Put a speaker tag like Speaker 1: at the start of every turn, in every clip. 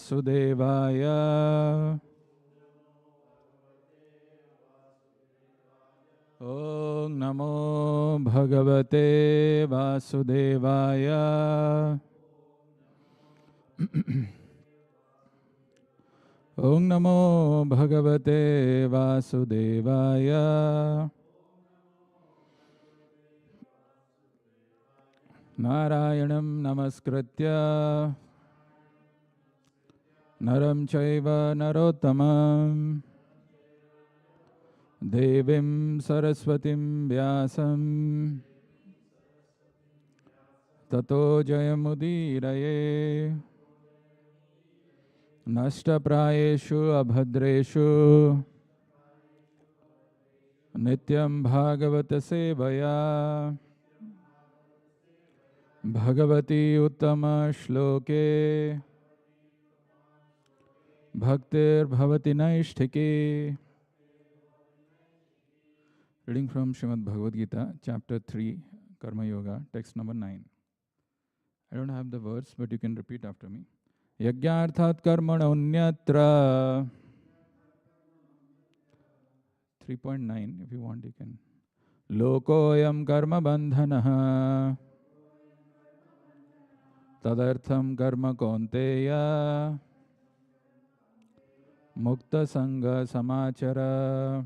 Speaker 1: Vasudevaya. Om Namo Bhagavate Vasudevaya. Om Namo Bhagavate Vasudevaya. Narayanam Namaskritya Naram Chaiva Narottamam Devim Saraswatim Vyasam Tato Jayamudiraye Nashta Prayeshu Abhadreshu Nityam Bhagavata Sevaya Bhagavati Uttama Shloke Bhaktir Bhavati Naishtike. Reading from Srimad Bhagavad Gita, chapter 3, Karma Yoga, text number 9. I don't have the words, but you can repeat after me. Yagyarthat karmana unyatra. 3.9, if you want, you can. Lokoyam karma bandhanaha. Tadartham karma kaunteya. Mukta sanga samachara.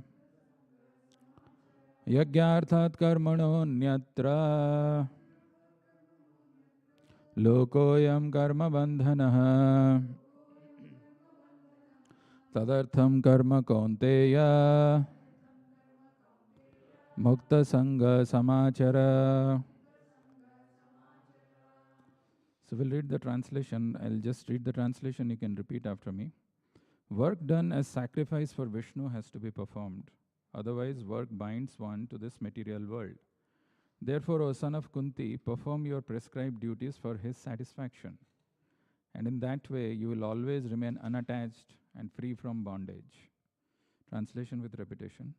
Speaker 1: Yagyarthat karmano nyatra. Lokoyam karma bandhanaha. Tadartham karma kaunteya. Mukta sanga samachara. So we'll read the translation. I'll just read the translation. You can repeat after me. Work done as sacrifice for Vishnu has to be performed. Otherwise, work binds one to this material world. Therefore, O son of Kunti, perform your prescribed duties for his satisfaction. And in that way, you will always remain unattached and free from bondage. Translation with repetition.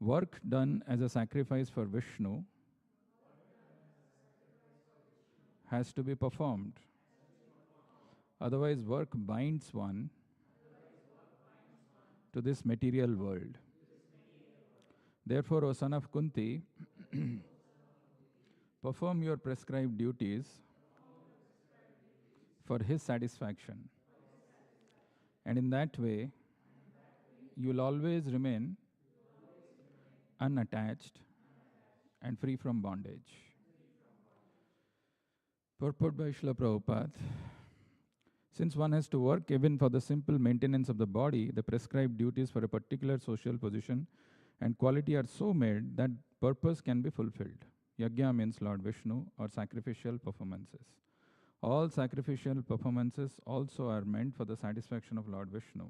Speaker 1: Work done as a sacrifice for Vishnu has to be performed. Otherwise, work binds one to this material world. Therefore, O son of Kunti, perform your prescribed duties for his satisfaction. And in that way, you will always remain unattached and free from bondage. Purport by Srila Prabhupada. Since one has to work even for the simple maintenance of the body, the prescribed duties for a particular social position and quality are so made that purpose can be fulfilled. Yajna means Lord Vishnu, or sacrificial performances. All sacrificial performances also are meant for the satisfaction of Lord Vishnu.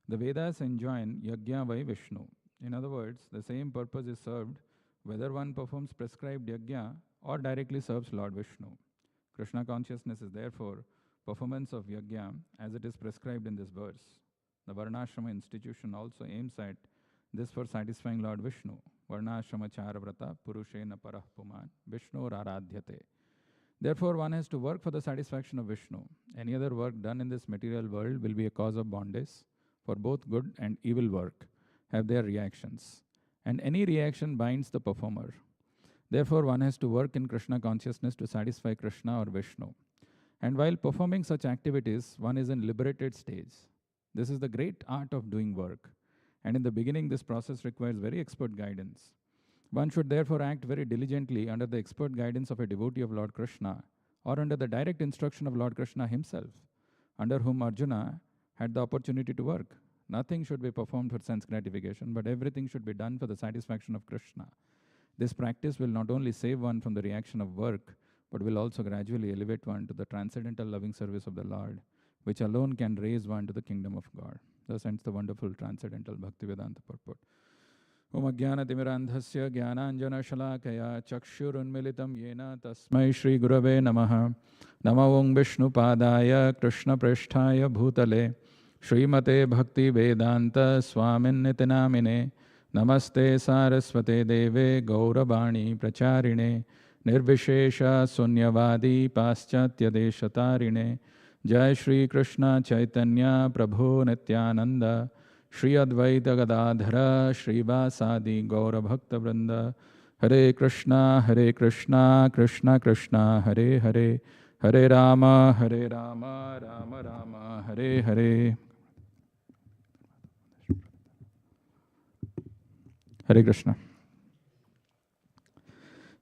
Speaker 1: The Vedas enjoin Yajna vai Vishnu. In other words, the same purpose is served whether one performs prescribed Yajna or directly serves Lord Vishnu. Krishna consciousness is therefore performance of Yajna as it is prescribed in this verse. The Varnashrama institution also aims at this for satisfying Lord Vishnu. Varnashrama charavrata purushena parah puman Vishnu aradhyate. Therefore, one has to work for the satisfaction of Vishnu. Any other work done in this material world will be a cause of bondage, for both good and evil work have their reactions. And any reaction binds the performer. Therefore, one has to work in Krishna consciousness to satisfy Krishna or Vishnu. And while performing such activities, one is in liberated stage. This is the great art of doing work. And in the beginning, this process requires very expert guidance. One should therefore act very diligently under the expert guidance of a devotee of Lord Krishna, or under the direct instruction of Lord Krishna himself, under whom Arjuna had the opportunity to work. Nothing should be performed for sense gratification, but everything should be done for the satisfaction of Krishna. This practice will not only save one from the reaction of work, but will also gradually elevate one to the transcendental loving service of the Lord, which alone can raise one to the kingdom of God. Thus ends the wonderful transcendental Bhaktivedanta purport. Om Ajnana-timirandhasya Jnananjana-shalakaya Chakshurunmilitam Yena Tasmai Shri Gurave Namaha. Namo Om Vishnu Padaya Krishna Prishthaya Bhutale Srimate Bhakti Vedanta Swamin Nitinamine Namaste Saraswate Deve Gauravani Pracharine Nirvishesha Sunyavadi Paschatya Deshatarine Jai Shri Krishna Chaitanya Prabhu Nityananda Shri Advaita Gadadhara Shri Vasadi Gaura Bhakta Vrinda Hare Krishna Krishna Krishna Hare Hare Hare Rama Rama Rama Hare Hare. Hare Krishna.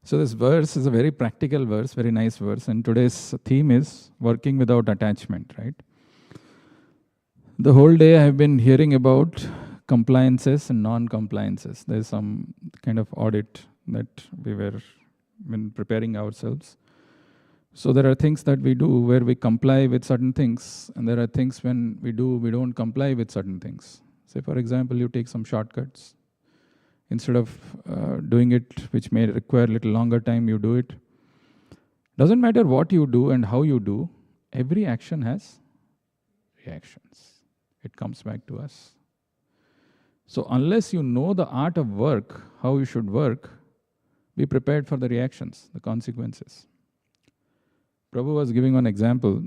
Speaker 1: So this verse is a very practical verse, very nice verse, and today's theme is working without attachment, right? The whole day I have been hearing about compliances and non-compliances. There's some kind of audit that we were been preparing ourselves. So there are things that we do where we comply with certain things, and there are things when we don't comply with certain things. Say for example, you take some shortcuts. Instead of doing it, which may require a little longer time, you do it. Doesn't matter what you do and how you do, every action has reactions. It comes back to us. So unless you know the art of work, how you should work, be prepared for the reactions, the consequences. Prabhu was giving one example.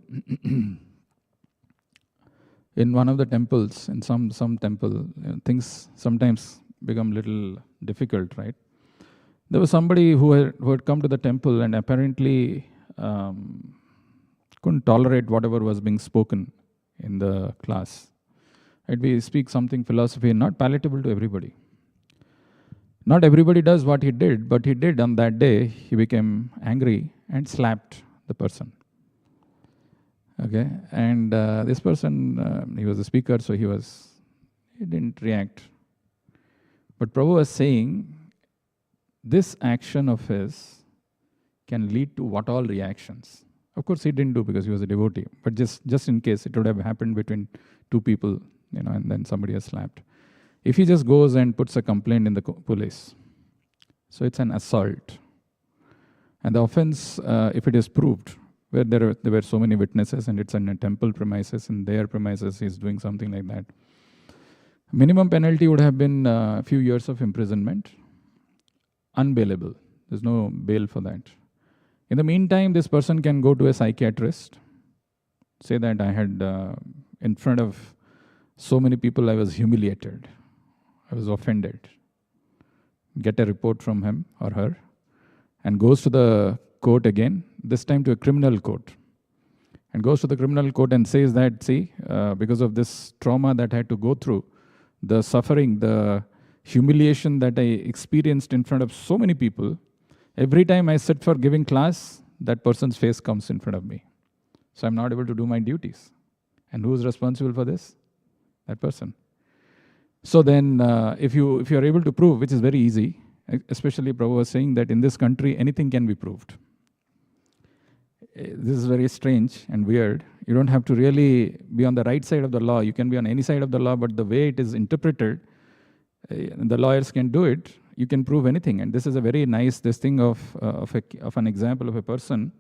Speaker 1: In one of the temples, in some temple, things sometimes become little difficult, right? There was somebody who had come to the temple and apparently couldn't tolerate whatever was being spoken in the class. And we speak something philosophy not palatable to everybody. Not everybody does what he did, but he did on that day. He became angry and slapped the person. Okay, and this person, he was a speaker, so he didn't react. But Prabhu was saying, this action of his can lead to what all reactions. Of course, he didn't do because he was a devotee. But just in case, it would have happened between two people, and then somebody has slapped. If he just goes and puts a complaint in the police, so it's an assault. And the offense, if it is proved, where there were so many witnesses and it's in a temple premises, in their premises, he's doing something like that. Minimum penalty would have been a few years of imprisonment. Unbailable. There's no bail for that. In the meantime, this person can go to a psychiatrist, say that I had, in front of so many people, I was humiliated. I was offended. Get a report from him or her, and goes to the court again, this time to a criminal court. And goes to the criminal court and says that, see, because of this trauma that I had to go through, the suffering, the humiliation that I experienced in front of so many people, every time I sit for giving class, that person's face comes in front of me. So I'm not able to do my duties. And who's responsible for this? That person. So then, if you are able to prove, which is very easy, especially Prabhu was saying that in this country, anything can be proved. This is very strange and weird. You don't have to really be on the right side of the law. You can be on any side of the law, but the way it is interpreted, the lawyers can do it. You can prove anything. And this is a very nice thing of an example of a person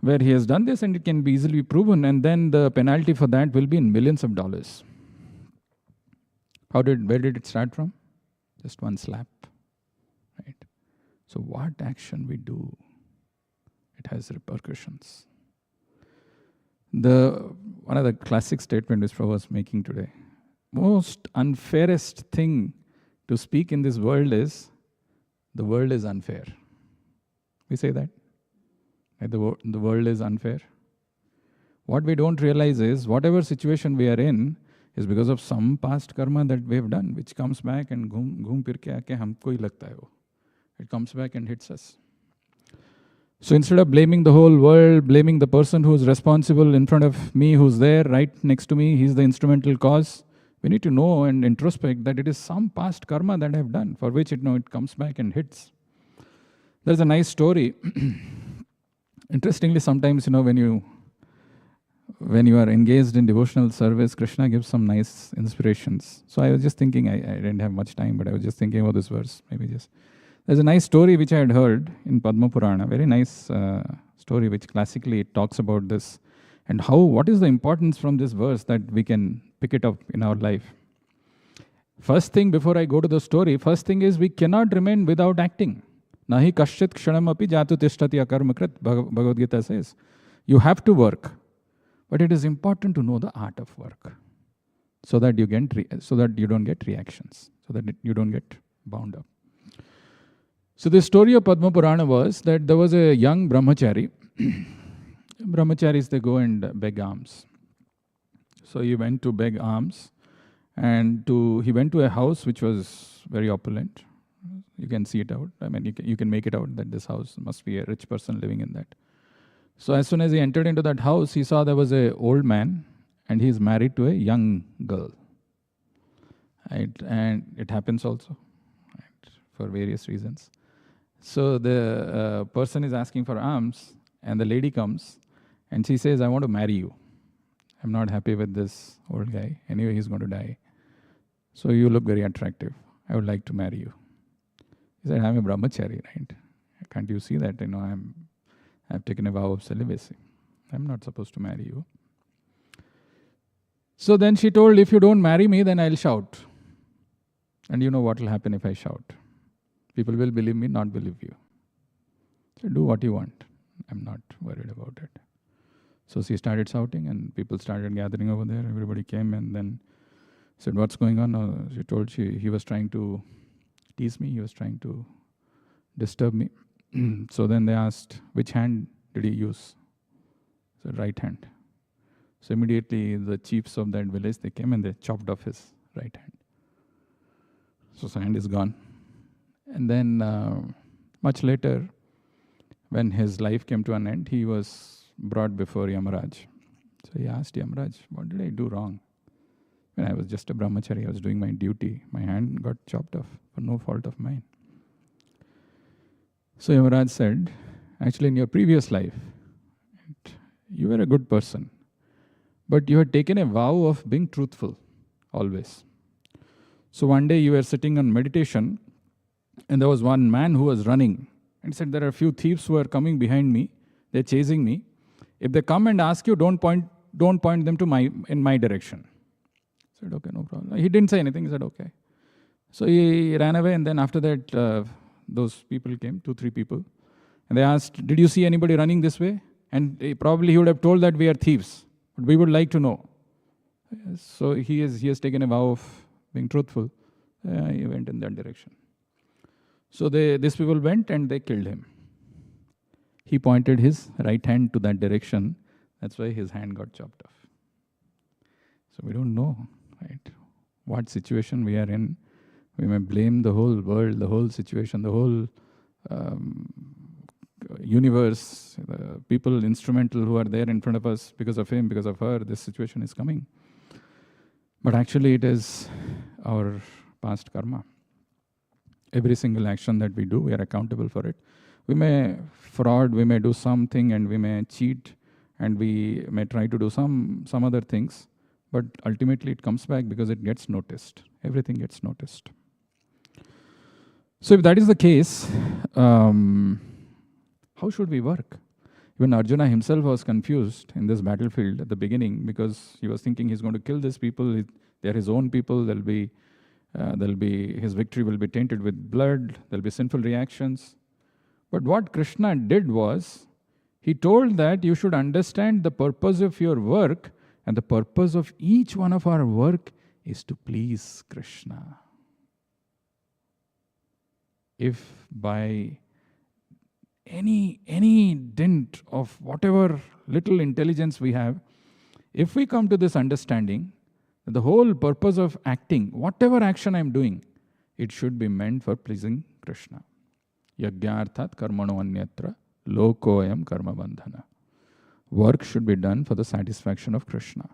Speaker 1: where he has done this and it can be easily proven, and then the penalty for that will be in millions of dollars. Where did it start from? Just one slap, right? So what action we do, it has repercussions. One of the classic statement which Prabhu was making today, most unfairest thing to speak in this world is, the world is unfair. We say that? The world is unfair. What we don't realize is, whatever situation we are in is because of some past karma that we have done, which comes back and ghum phir ke aake humko hi lagta hai wo. It comes back and hits us. So instead of blaming the whole world, blaming the person who's responsible in front of me, who's there right next to me, he's the instrumental cause, we need to know and introspect that it is some past karma that I have done, for which it comes back and hits. There's a nice story. Interestingly, sometimes, when you are engaged in devotional service, Krishna gives some nice inspirations. So I was just thinking, I didn't have much time, but I was just thinking about this verse. There's a nice story which I had heard in Padma Purāṇa, very nice story which classically talks about this, and what is the importance from this verse that we can pick it up in our life. First thing, before I go to the story, first thing is we cannot remain without acting. Nahi kaschit kshanam api jatu tishtati akarmakrit, Bhagavad Gita says. You have to work. But it is important to know the art of work, so that you don't get reactions, so that you don't get bound up. So the story of Padma Purāṇa was that there was a young brahmachari. Brahmacharis, they go and beg alms. So he went to beg alms, and he went to a house which was very opulent. You can see it out. I mean, you can make it out that this house must be a rich person living in that. So as soon as he entered into that house, he saw there was an old man, and he is married to a young girl. Right? And it happens also, right, for various reasons. So the person is asking for alms, and the lady comes, and she says, I want to marry you. I'm not happy with this old guy. Anyway, he's going to die. So you look very attractive. I would like to marry you. He said, I'm a brahmachari, right? Can't you see that? I've taken a vow of celibacy. I'm not supposed to marry you. So then she told, if you don't marry me, then I'll shout. And you know what will happen if I shout? People will believe me, not believe you. So do what you want. I'm not worried about it. So she started shouting, and people started gathering over there. Everybody came and then said, what's going on? She told he was trying to tease me. He was trying to disturb me. So then they asked, which hand did he use? He said, right hand. So immediately the chiefs of that village, they came and they chopped off his right hand. So his hand is gone. And then much later, when his life came to an end, he was brought before Yamaraj. So he asked Yamaraj, what did I do wrong? When I was just a brahmachari, I was doing my duty. My hand got chopped off for no fault of mine. So Yamaraj said, actually in your previous life, you were a good person, but you had taken a vow of being truthful, always. So one day you were sitting on meditation, and there was one man who was running, and said, there are a few thieves who are coming behind me, they're chasing me. If they come and ask you, don't point them to in my direction. I said, okay, no problem. He didn't say anything, he said, okay. So he ran away, and then after that, those people came, 2-3 people, and they asked, did you see anybody running this way? And probably he would have told that we are thieves, but we would like to know. So he has taken a vow of being truthful. He went in that direction. So these people went and they killed him. He pointed his right hand to that direction. That's why his hand got chopped off. So we don't know, right, what situation we are in. We may blame the whole world, the whole situation, the whole universe, the people instrumental who are there in front of us because of him, because of her, this situation is coming. But actually it is our past karma. Every single action that we do, we are accountable for it. We may fraud, we may do something, and we may cheat, and we may try to do some other things, but ultimately it comes back because it gets noticed. Everything gets noticed. So if that is the case, how should we work? Even Arjuna himself was confused in this battlefield at the beginning because he was thinking he's going to kill these people. They're his own people. His victory will be tainted with blood. There'll be sinful reactions. But what Krishna did was, he told that you should understand the purpose of your work, and the purpose of each one of our work is to please Krishna. If by any dint of whatever little intelligence we have, if we come to this understanding, that the whole purpose of acting, whatever action I'm doing, it should be meant for pleasing Krishna. Yagyarthat karmano anyatra lokoyam karma bandhana. Work should be done for the satisfaction of Krishna.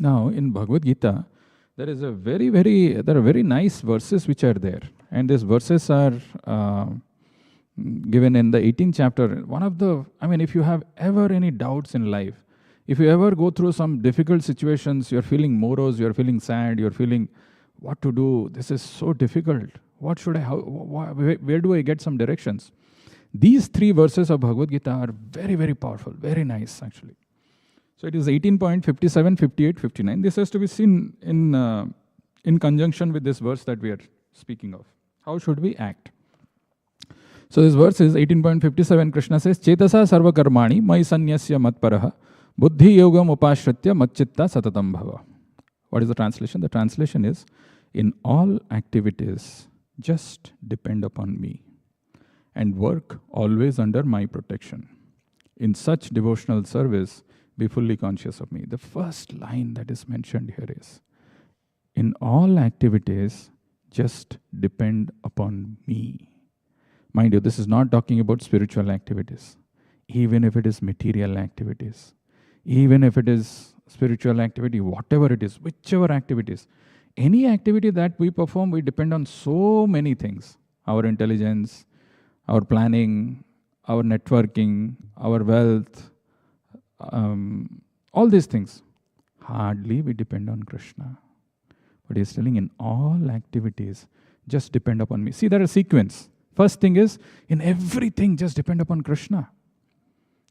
Speaker 1: Now, in Bhagavad Gita, there are very nice verses which are there. And these verses are given in the 18th chapter. If you have ever any doubts in life, if you ever go through some difficult situations, you're feeling morose, you're feeling sad, you're feeling what to do, this is so difficult. What should where do I get some directions? These 3 verses of Bhagavad Gita are very, very powerful, very nice actually. So it is 18.57, 58, 59. This has to be seen in conjunction with this verse that we are speaking of. How should we act? So this verse is 18.57. Krishna says, Chetasa sarva karmani mai sanyasya matparaha Buddhi yogam upashritya macchitta satatam bhava. What is the translation? The translation is, in all activities, just depend upon me and work always under my protection. In such devotional service, be fully conscious of me. The first line that is mentioned here is, in all activities, just depend upon me. Mind you, this is not talking about spiritual activities. Even if it is material activities, even if it is spiritual activity, whatever it is, whichever activities, any activity that we perform, we depend on so many things. Our intelligence, our planning, our networking, our wealth, all these things. Hardly we depend on Krishna. But he's telling, in all activities, just depend upon me. See, there is a sequence. First thing is, in everything, just depend upon Krishna.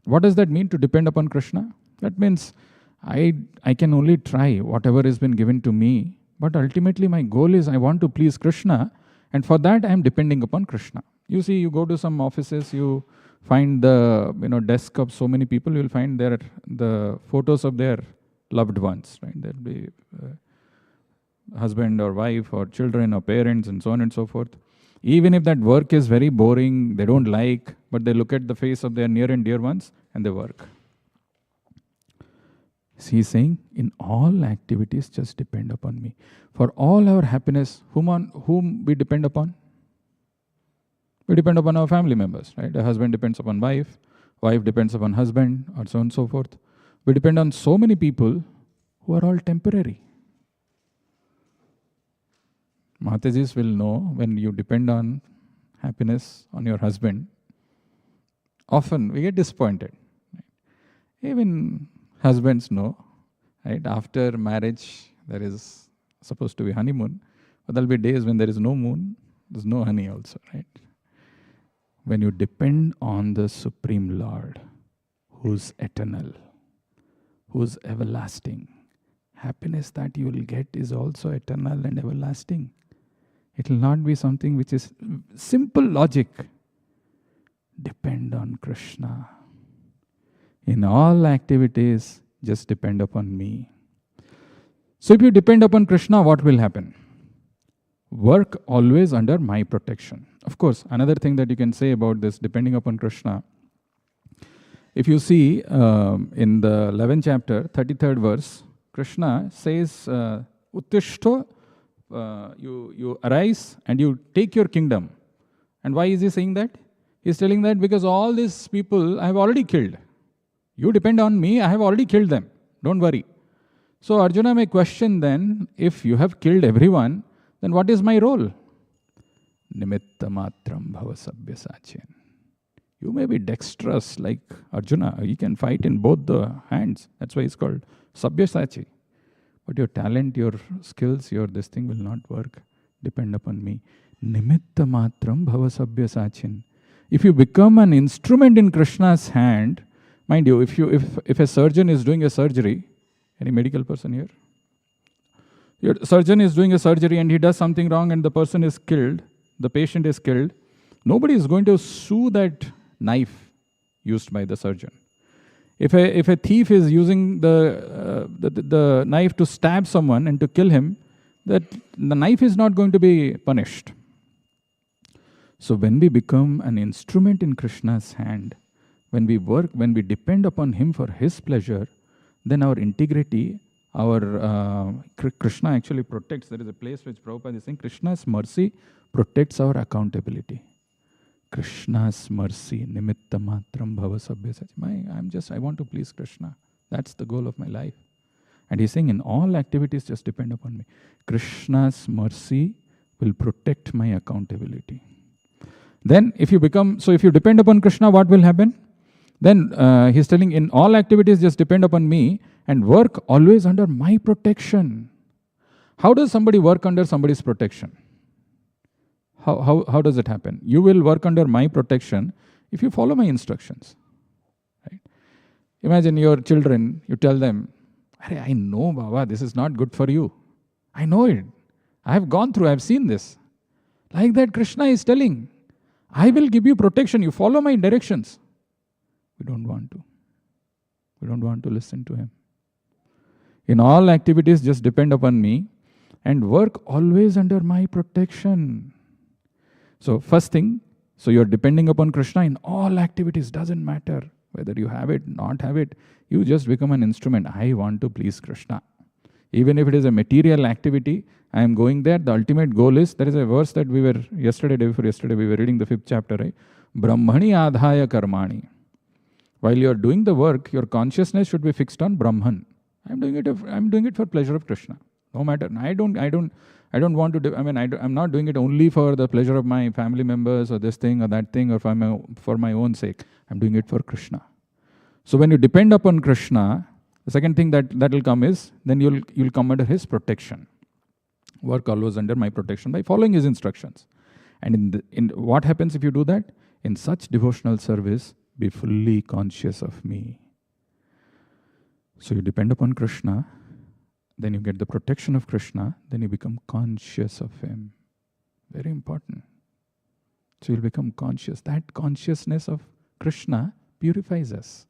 Speaker 1: What does that mean, to depend upon Krishna? That means I can only try whatever has been given to me, but ultimately my goal is I want to please Krishna, and for that I am depending upon Krishna. You see, you go to some offices, you find the desk of so many people, you will find the photos of their loved ones, right? There will be husband or wife or children or parents and so on and so forth. Even if that work is very boring, they don't like, but they look at the face of their near and dear ones and they work. So he's saying, in all activities, just depend upon me. For all our happiness, whom we depend upon? We depend upon our family members, right? A husband depends upon wife depends upon husband, or so on and so forth. We depend on so many people who are all temporary. Matajis will know, when you depend on happiness on your husband, often we get disappointed. Right? Even husbands know, right? After marriage, there is supposed to be honeymoon, but there will be days when there is no moon, there's no honey also, right? When you depend on the Supreme Lord, who's eternal, who's everlasting, happiness that you will get is also eternal and everlasting. It will not be something which is simple logic. Depend on Krishna. In all activities, just depend upon me. So if you depend upon Krishna, what will happen? Work always under my protection. Of course, another thing that you can say about this depending upon Krishna, if you see in the 11th chapter, 33rd verse, Krishna says, Uttishto, you arise and you take your kingdom. And why is he saying that? He's telling that because all these people I have already killed. You depend on me, I have already killed them. Don't worry. So Arjuna may question then, if you have killed everyone, then what is my role? Nimitta matram bhava sabya sachin. You may be dexterous like Arjuna. He can fight in both the hands. That's why he's called sabya sachi. But your talent, your skills, this thing will not work. Depend upon me. Nimitta matram bhava sabya sachin. If you become an instrument in Krishna's hand, mind you, if a surgeon is doing a surgery, any medical person here? Your surgeon is doing a surgery and he does something wrong and the person is killed, the patient is killed, nobody is going to sue that knife used by the surgeon. If a thief is using the knife to stab someone and to kill him, the knife is not going to be punished. So when we become an instrument in Krishna's hand, when we work, when we depend upon him for his pleasure, then our integrity, Krishna actually protects. There is a place which Prabhupada is saying, Krishna's mercy protects our accountability. Krishna's mercy, nimitta matram bhava sabya sach. I want to please Krishna. That's the goal of my life. And he's saying, in all activities, just depend upon me. Krishna's mercy will protect my accountability. Then, if you depend upon Krishna, what will happen? Then he's telling, in all activities, just depend upon me and work always under my protection. How does somebody work under somebody's protection? How does it happen? You will work under my protection if you follow my instructions. Right? Imagine your children, you tell them, I know, Baba, this is not good for you. I know it. I have gone through, I have seen this. Like that, Krishna is telling, I will give you protection. You follow my directions. We don't want to. We don't want to listen to him. In all activities, just depend upon me and work always under my protection. So first thing, so you're depending upon Krishna in all activities, doesn't matter whether you have it, not have it, you just become an instrument. I want to please Krishna. Even if it is a material activity, I am going there. The ultimate goal is, there is a verse that we were, day before yesterday, we were reading the 5th chapter, right? Brahmani adhaya karmani. While you are doing the work, your consciousness should be fixed on Brahman. I'm doing it for pleasure of Krishna. No matter. I don't want to do, I'm not doing it only for the pleasure of my family members or this thing or that thing or for my own sake. I'm doing it for Krishna. So when you depend upon Krishna, the second thing that will come is, then you'll come under his protection. Work always under my protection by following his instructions. And in what happens if you do that? In such devotional service, be fully conscious of me. So you depend upon Krishna, then you get the protection of Krishna, then you become conscious of him. Very important. So you'll become conscious. That consciousness of Krishna purifies us.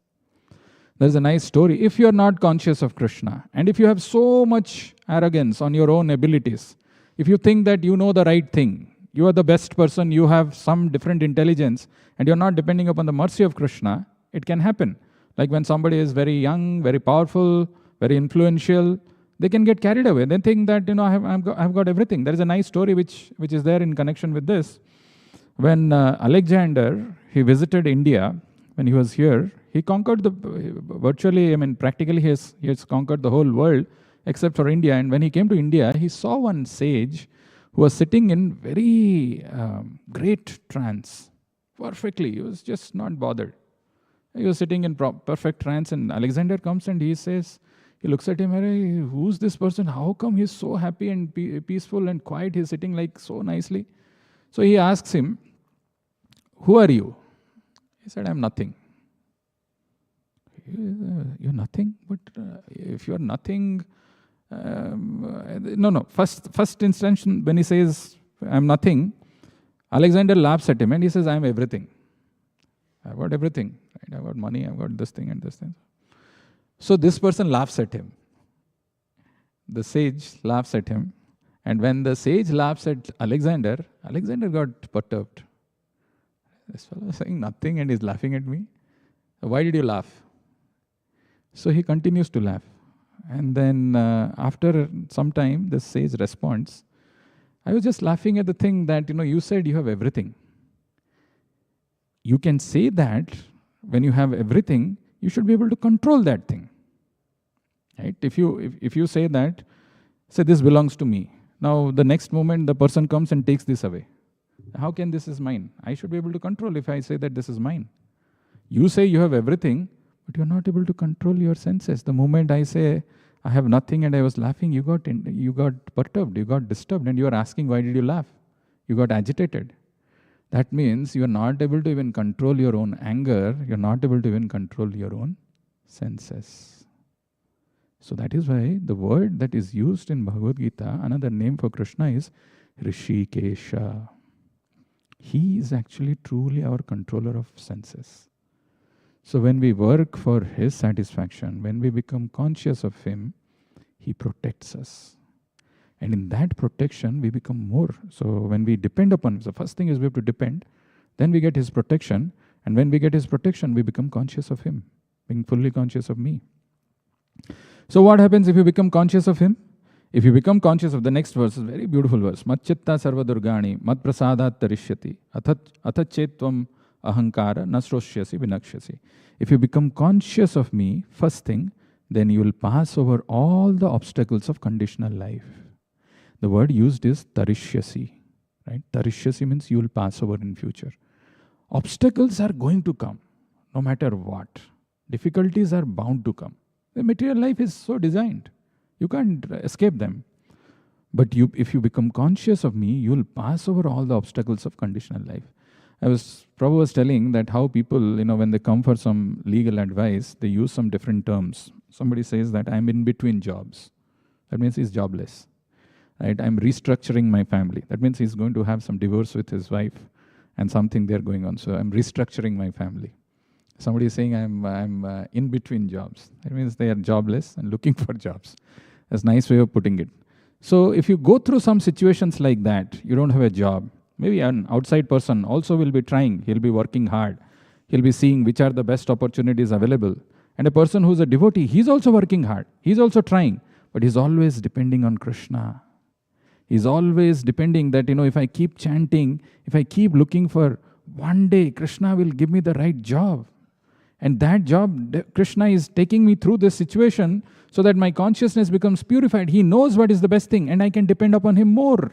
Speaker 1: There's a nice story. If you're not conscious of Krishna, and if you have so much arrogance on your own abilities, if you think that you know the right thing, you are the best person, you have some different intelligence, and you're not depending upon the mercy of Krishna, it can happen. Like when somebody is very young, very powerful, very influential, they can get carried away. They think that, I've got everything. There is a nice story which is there in connection with this. When Alexander, he visited India, when he was here, he conquered practically he has conquered the whole world except for India. And when he came to India, he saw one sage who was sitting in very great trance, perfectly. He was just not bothered. He was sitting in perfect trance, and Alexander comes and he looks at him, hey, who's this person? How come he's so happy and peaceful and quiet? He's sitting like so nicely. So he asks him, who are you? He said, I'm nothing. You're nothing? But if you're nothing, no. First instance, when he says, I'm nothing, Alexander laughs at him and he says, I'm everything. I've got everything. Right? I've got money, I've got this thing and this thing. So this person laughs at him. The sage laughs at him. And when the sage laughs at Alexander got perturbed. This fellow is saying nothing and he's laughing at me. Why did you laugh? So he continues to laugh. And then after some time, the sage responds, I was just laughing at the thing that, you said you have everything. You can say that when you have everything, you should be able to control that thing. Right? If you say that, say this belongs to me. Now the next moment the person comes and takes this away. How can this is mine? I should be able to control if I say that this is mine. You say you have everything, but you're not able to control your senses. The moment I say I have nothing and I was laughing, you got perturbed, you got disturbed, and you are asking why did you laugh? You got agitated. That means you are not able to even control your own anger, you're not able to even control your own senses. So that is why the word that is used in Bhagavad Gita, another name for Krishna is Rishikesha. He is actually truly our controller of senses. So when we work for his satisfaction, when we become conscious of him, he protects us. And in that protection, we become more. So when we depend upon him, the first thing is we have to depend, then we get his protection, and when we get his protection, we become conscious of him, being fully conscious of me. So what happens if you become conscious of him? If you become conscious of the next verse, is a very beautiful verse. Matchitta sarva durgani, mat prasadat tarishyati, atachetvam ahankara nasroshyasi vinakshasi. If you become conscious of me, first thing, then you will pass over all the obstacles of conditional life. The word used is tarishyasi. Right? Tarishyasi means you will pass over in future. Obstacles are going to come, no matter what. Difficulties are bound to come. The material life is so designed. You can't escape them. But if you become conscious of me, you will pass over all the obstacles of conditional life. Prabhu was telling that how people, when they come for some legal advice, they use some different terms. Somebody says that I'm in between jobs. That means he's jobless. Right? I'm restructuring my family. That means he's going to have some divorce with his wife and something there going on. So I'm restructuring my family. Somebody is saying, I'm in between jobs. That means they are jobless and looking for jobs. That's a nice way of putting it. So if you go through some situations like that, you don't have a job, maybe an outside person also will be trying. He'll be working hard. He'll be seeing which are the best opportunities available. And a person who's a devotee, he's also working hard. He's also trying, but he's always depending on Krishna. He's always depending that, if I keep chanting, if I keep looking for, one day Krishna will give me the right job. And that job, Krishna is taking me through this situation so that my consciousness becomes purified. He knows what is the best thing and I can depend upon him more.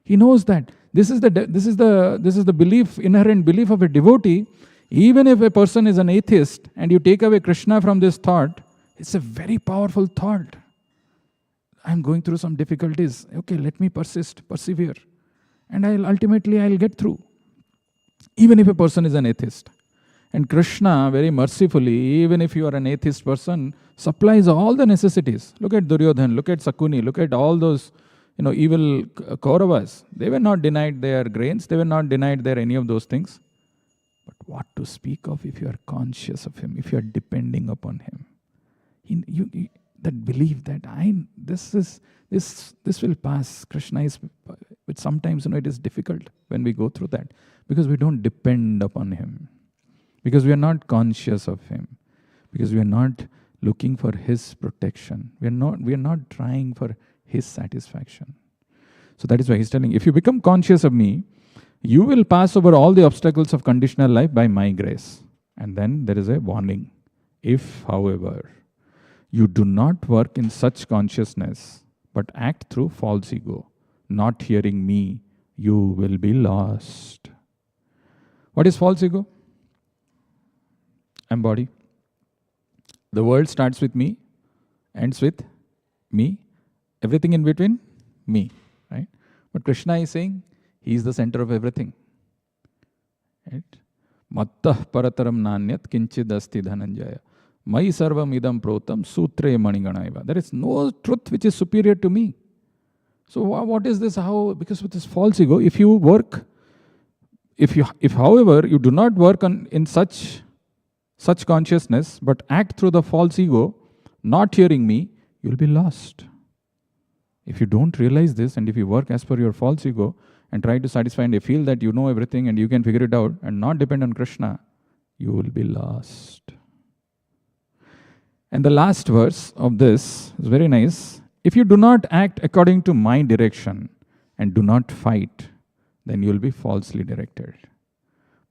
Speaker 1: He knows that. This is the belief, inherent belief of a devotee. Even if a person is an atheist and you take away Krishna from this thought, it's a very powerful thought. I'm going through some difficulties. Okay, let me persevere. And I'll get through. Even if a person is an atheist. And Krishna, very mercifully, even if you are an atheist person, supplies all the necessities. Look at Duryodhan, look at Sakuni, look at all those evil Kauravas. They were not denied their grains, they were not denied their any of those things. But what to speak of if you are conscious of him, if you are depending upon him? That belief that this will pass. Krishna is, but sometimes it is difficult when we go through that because we don't depend upon him, because we are not conscious of him, because we are not looking for his protection. We are not trying for his satisfaction. So that is why he's telling, if you become conscious of me, you will pass over all the obstacles of conditional life by my grace. And then there is a warning. If, however, you do not work in such consciousness, but act through false ego, not hearing me, you will be lost. What is false ego? I'm body. The world starts with me, ends with me, everything in between, me. Right? But Krishna is saying, he is the center of everything. Right? Mattah parataram nanyat kinchid asti dhananjaya. Mai sarvam idam protam sutre maniganaiva. There is no truth which is superior to me. So what is this? How? Because with this false ego, if however you do not work in such consciousness, but act through the false ego, not hearing me, you will be lost. If you don't realize this, and if you work as per your false ego and try to satisfy and you feel that you know everything and you can figure it out and not depend on Krishna, you will be lost. And the last verse of this is very nice. If you do not act according to my direction and do not fight, then you will be falsely directed.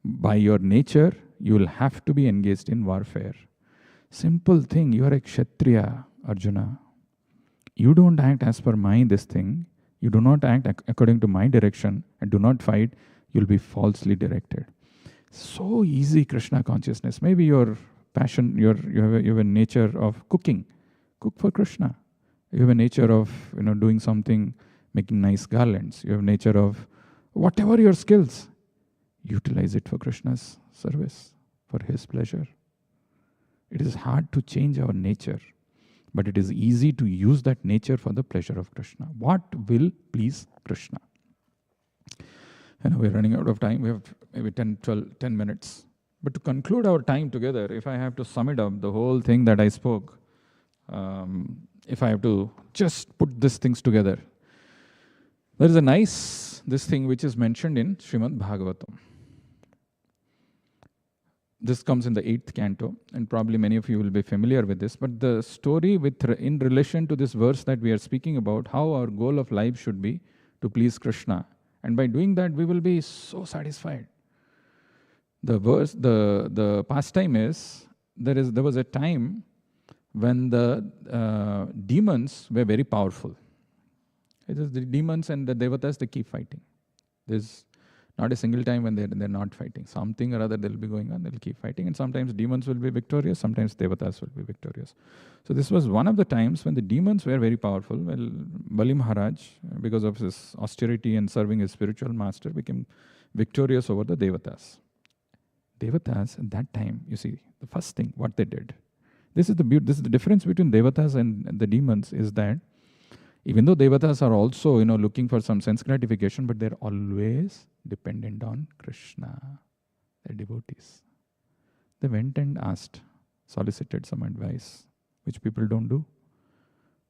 Speaker 1: By your nature, you will have to be engaged in warfare. Simple thing, you are a Kshatriya, Arjuna. You don't act as per this thing. You do not act according to my direction and do not fight, you'll be falsely directed. So easy, Krishna consciousness. Maybe your passion, you have a nature of cooking. Cook for Krishna. You have a nature of doing something, making nice garlands. You have a nature of whatever your skills. Utilize it for Krishna's service, for his pleasure. It is hard to change our nature, but it is easy to use that nature for the pleasure of Krishna. What will please Krishna? We're running out of time. We have maybe 10 minutes. But to conclude our time together, if I have to sum it up, the whole thing that I spoke, if I have to just put these things together, there is this thing which is mentioned in Srimad Bhagavatam. This comes in the 8th canto, and probably many of you will be familiar with this. But the story in relation to this verse that we are speaking about, how our goal of life should be to please Krishna. And by doing that, we will be so satisfied. The pastime is, there was a time when the demons were very powerful. It is the demons and the devatas, they keep fighting. There's not a single time when they're not fighting. Something or other they'll be going on, they'll keep fighting. And sometimes demons will be victorious, sometimes devatas will be victorious. So this was one of the times when the demons were very powerful. Well, Bali Maharaj, because of his austerity and serving his spiritual master, became victorious over the devatas. Devatas at that time, you see, the first thing, what they did. This is the difference between devatas and the demons, is that even though devatas are also, looking for some sense gratification, but they're always dependent on Krishna. They're devotees. They went and asked, solicited some advice, which people don't do.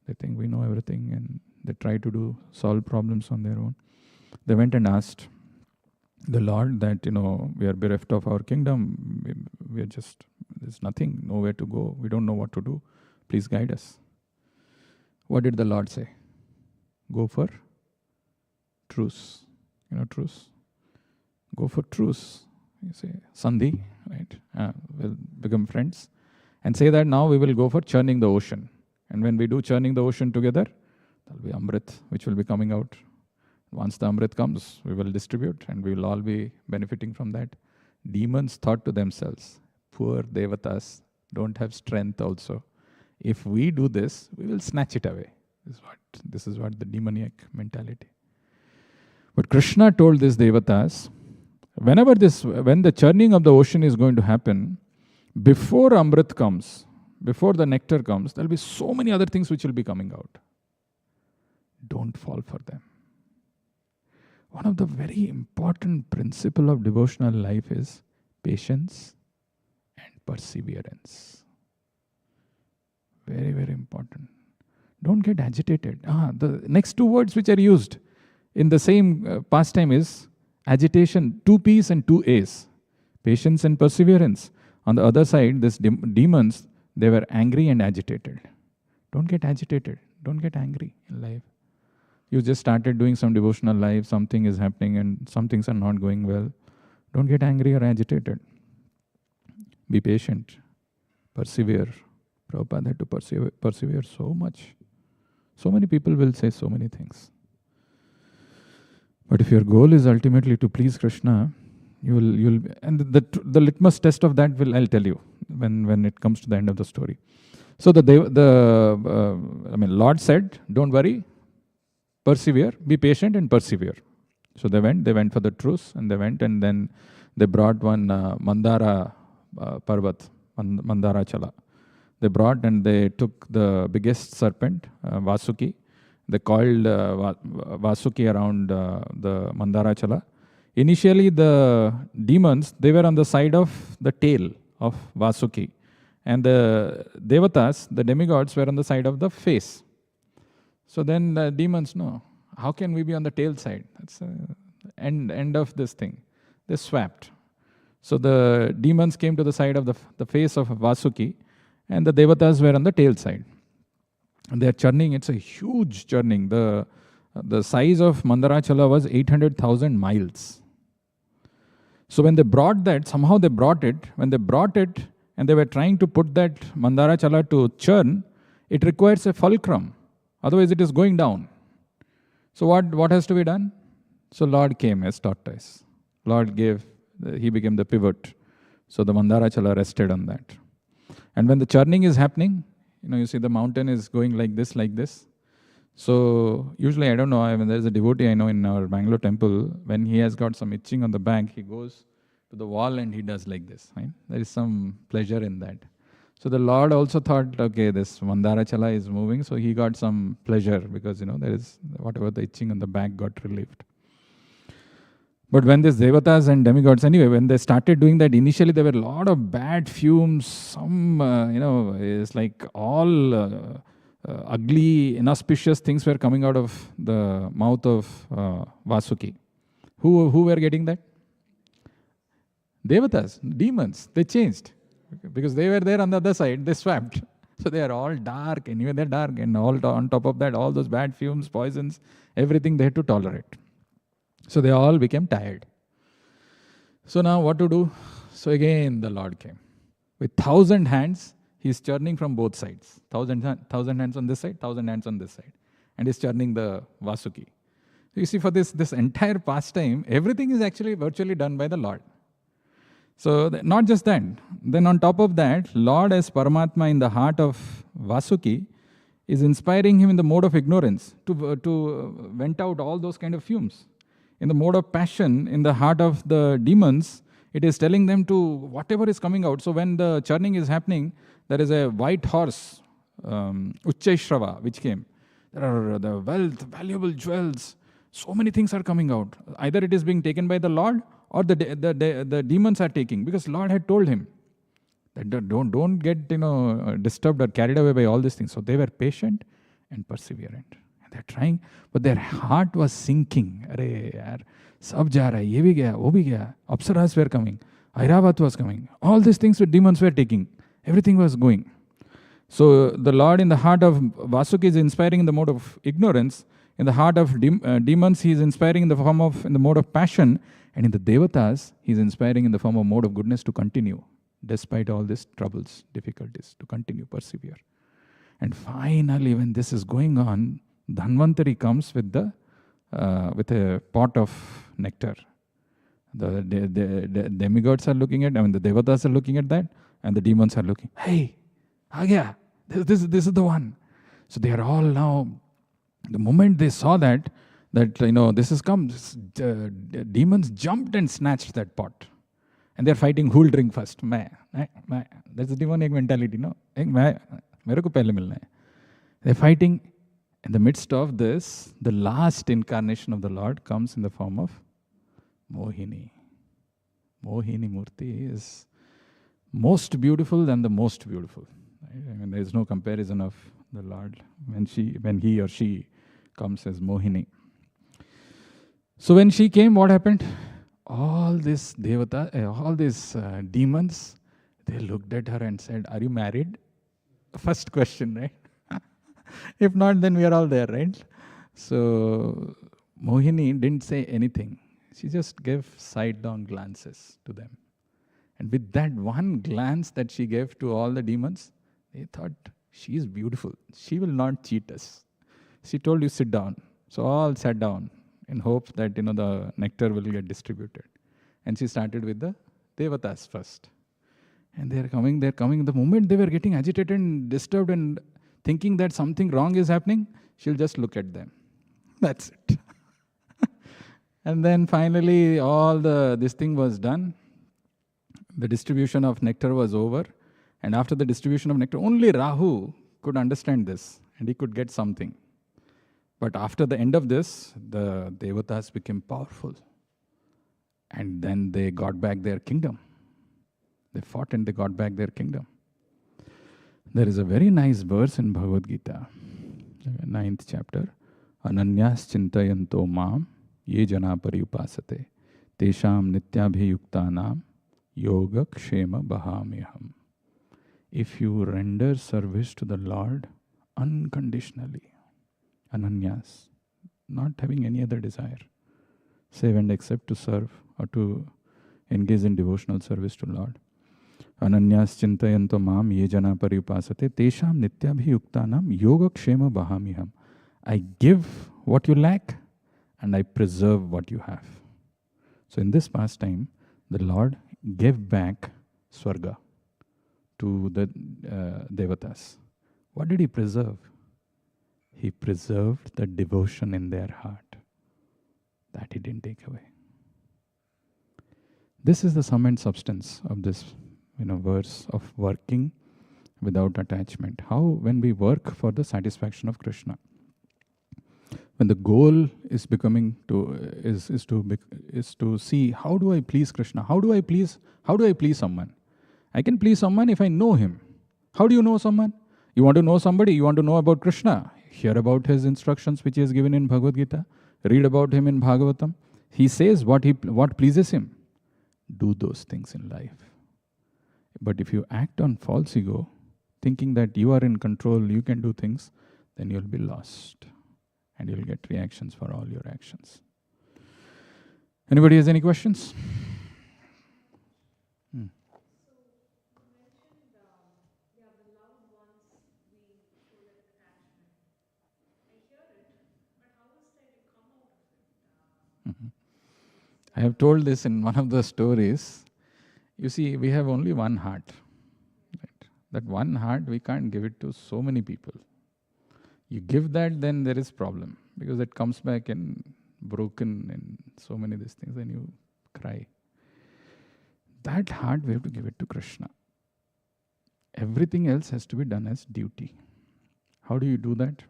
Speaker 1: They think we know everything and they try to solve problems on their own. They went and asked the Lord that, we are bereft of our kingdom. We are just, there's nothing, nowhere to go. We don't know what to do. Please guide us. What did the Lord say? Go for truce. Truce. Go for truce. You say, Sandhi, right? We'll become friends. And say that now we will go for churning the ocean. And when we do churning the ocean together, there'll be Amrit, which will be coming out. Once the Amrit comes, we will distribute and we will all be benefiting from that. Demons thought to themselves, poor Devatas don't have strength also. If we do this, we will snatch it away. This is what the demoniac mentality. But Krishna told these Devatas, when the churning of the ocean is going to happen, before Amrit comes, before the nectar comes, there will be so many other things which will be coming out. Don't fall for them. One of the very important principles of devotional life is patience and perseverance. Very, very important. Don't get agitated. The next two words which are used in the same pastime is agitation, 2 P's and 2 A's. Patience and perseverance. On the other side, these demons, they were angry and agitated. Don't get agitated. Don't get angry in life. You just started doing some devotional life, something is happening and some things are not going well. Don't get angry or agitated. Be patient. Persevere. Prabhupada had to persevere so much. So many people will say so many things. But if your goal is ultimately to please Krishna, you'll and the litmus test of that I'll tell you when it comes to the end of the story. So Lord said, don't worry, persevere, be patient and persevere. So they went for the truce and then they brought one Mandara Parvat, Mandara Chala. They brought and they took the biggest serpent, Vasuki. They coiled Vasuki around the Mandara Chala. Initially, the demons, they were on the side of the tail of Vasuki. And the Devatas, the demigods, were on the side of the face. So then the demons, no, how can we be on the tail side? That's the end of this thing. They swapped. So the demons came to the side of the face of Vasuki, and the Devatas were on the tail side. And they're churning, it's a huge churning. The size of Mandarachala was 800,000 miles. So when they brought that, somehow they brought it. When they brought it and they were trying to put that Mandarachala to churn, it requires a fulcrum. Otherwise it is going down. So what has to be done? So Lord came as tortoise. Lord he became the pivot. So the Mandarachala rested on that. And when the churning is happening, you see the mountain is going like this. So usually, I don't know, there's a devotee I know in our Bangalore temple, when he has got some itching on the back, he goes to the wall and he does like this. Right? There is some pleasure in that. So the Lord also thought, okay, this Mandarachala is moving, so he got some pleasure because, there is whatever the itching on the back got relieved. But when these Devatas and demigods, anyway, when they started doing that, initially there were a lot of bad fumes, some, it's like all ugly, inauspicious things were coming out of the mouth of Vasuki. Who were getting that? Devatas, demons, they changed. Because they were there on the other side, they swapped. So they are all dark, anyway they're dark, and all on top of that, all those bad fumes, poisons, everything they had to tolerate. So they all became tired. So now what to do? So again the Lord came. With 1,000 hands, he's churning from both sides. 1,000 hands on this side, 1,000 hands on this side. And he's churning the Vasuki. So you see, for this entire pastime, everything is actually virtually done by the Lord. So not just that. Then on top of that, Lord as Paramatma in the heart of Vasuki is inspiring him in the mode of ignorance to vent out all those kind of fumes. In the mode of passion, in the heart of the demons, it is telling them to whatever is coming out. So when the churning is happening, there is a white horse, Uchchaishrava, which came. There are the wealth, valuable jewels. So many things are coming out. Either it is being taken by the Lord or the demons are taking. Because Lord had told him. That don't get disturbed or carried away by all these things. So they were patient and perseverant. And they're trying, but their heart was sinking. Arey yaar, sab ja raha hai, ye bhi gaya, wo bhi gaya. Apsaras were coming. Airavat was coming. All these things with demons were taking. Everything was going. So the Lord in the heart of Vasuki is inspiring in the mode of ignorance. In the heart of demons, he is inspiring in the mode of passion. And in the Devatas, he is inspiring in the form of mode of goodness to continue, despite all these troubles, difficulties, to continue, persevere. And finally, when this is going on, Dhanvantari comes with a pot of nectar. The demigods are looking at, the Devatas are looking at that, and the demons are looking, hey, Agya, this is the one. So they are all now, the moment they saw that this has come, demons jumped and snatched that pot. And they're fighting who will drink first. That's the demonic mentality, no? They're fighting. In the midst of this, the last incarnation of the Lord comes in the form of Mohini. Mohini Murti is most beautiful than the most beautiful. Right? There is no comparison of the Lord when he or she comes as Mohini. So when she came, what happened? All these demons, they looked at her and said, are you married? First question, right? If not, then we are all there, right? So Mohini didn't say anything. She just gave side-down glances to them. And with that one glance that she gave to all the demons, they thought, she is beautiful. She will not cheat us. She told you, sit down. So all sat down in hope that the nectar will get distributed. And she started with the Devatas first. And they're coming. The moment they were getting agitated and disturbed and thinking that something wrong is happening, she'll just look at them. That's it. And then finally, this thing was done. The distribution of nectar was over. And after the distribution of nectar, only Rahu could understand this. And he could get something. But after the end of this, the Devatas became powerful. And then they got back their kingdom. They fought and they got back their kingdom. There is a very nice verse in Bhagavad Gita, 9th chapter. Ananyas chintayanto mam ye jana pariupasate tesham nityabhiyuktanam yoga kshema bahamiham. If you render service to the Lord unconditionally, Ananyas, not having any other desire, save and except to serve or to engage in devotional service to Lord. Ananyas chintayanto mam ye jana pariupasate tesham nityabhiyuktanam yoga kshema bahamiham. I give what you lack and I preserve what you have. So in this pastime, the Lord gave back Swarga to the Devatas. What did he preserve? He preserved the devotion in their heart. That he didn't take away. This is the sum and substance of this verse of working without attachment. How when we work for the satisfaction of Krishna. When the goal is to see how do I please Krishna? How do I please someone? I can please someone if I know him. How do you know someone? You want to know somebody? You want to know about Krishna? Hear about his instructions which he has given in Bhagavad Gita. Read about him in Bhagavatam. He says what pleases him. Do those things in life. But if you act on false ego, thinking that you are in control, you can do things, then you'll be lost. And you'll get reactions for all your actions. Anybody has any questions? I have told this in one of the stories. You see, we have only one heart. Right? That one heart, we can't give it to so many people. You give that, then there is problem. Because it comes back and broken and so many of these things, and you cry. That heart, we have to give it to Krishna. Everything else has to be done as duty. How do you do that?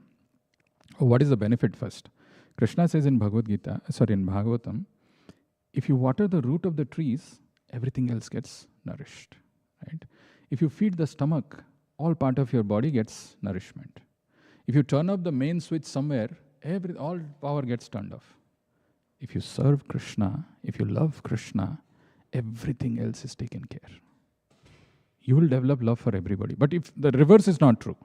Speaker 1: What is the benefit first? Krishna says in Bhagavatam, if you water the root of the trees, everything else gets nourished. Right? If you feed the stomach, all part of your body gets nourishment. If you turn up the main switch somewhere, all power gets turned off. If you serve Krishna, if you love Krishna, everything else is taken care. You will develop love for everybody. But if the reverse is not true,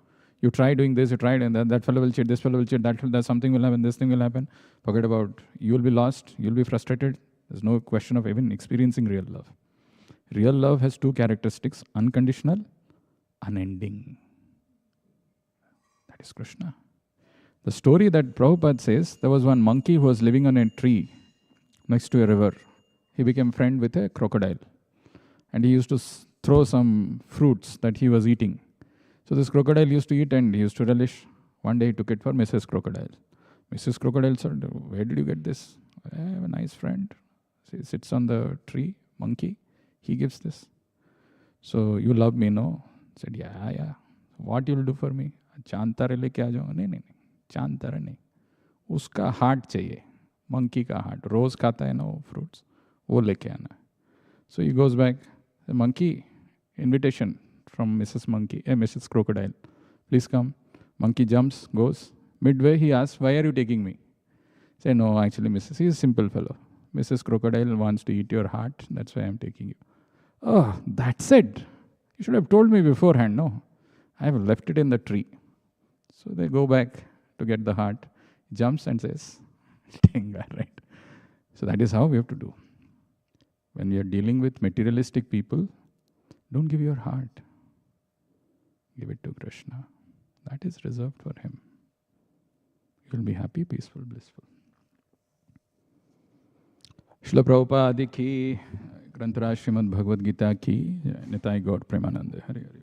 Speaker 1: you try doing this, you try and that fellow will cheat, this fellow will cheat, that something will happen, this thing will happen. Forget about, you will be lost, you will be frustrated. There's no question of even experiencing real love. Real love has two characteristics: unconditional, unending. That is Krishna. The story that Prabhupada says, there was one monkey who was living on a tree next to a river. He became friend with a crocodile. And he used to throw some fruits that he was eating. So this crocodile used to eat and he used to relish. One day he took it for Mrs. Crocodile. Mrs. Crocodile said, where did you get this? I have a nice friend. He sits on the tree, monkey. He gives this. So you love me, no? I said, yeah. What you will do for me? चांद तारे लेके आ जाओ. नहीं. चांद तारा नहीं. उसका heart चाहिए. Monkey का हार्ट. रोज खाता है ना वो fruits. वो लेके आना. So he goes back. The monkey, invitation from Mrs. Crocodile. Please come. Monkey jumps, goes. Midway he asks, why are you taking me? Say, no, actually, Mrs. He is a simple fellow. Mrs. Crocodile wants to eat your heart. That's why I'm taking you. Oh, that's it. You should have told me beforehand. No, I have left it in the tree. So they go back to get the heart. Jumps and says, Tenga, right? So that is how we have to do. When we are dealing with materialistic people, don't give your heart. Give it to Krishna. That is reserved for him. You will be happy, peaceful, blissful. Srila Prabhupada ki, Grantaraj Srimad Bhagavad Gita ki, Nitai Gaur Premanande. Hari Hari.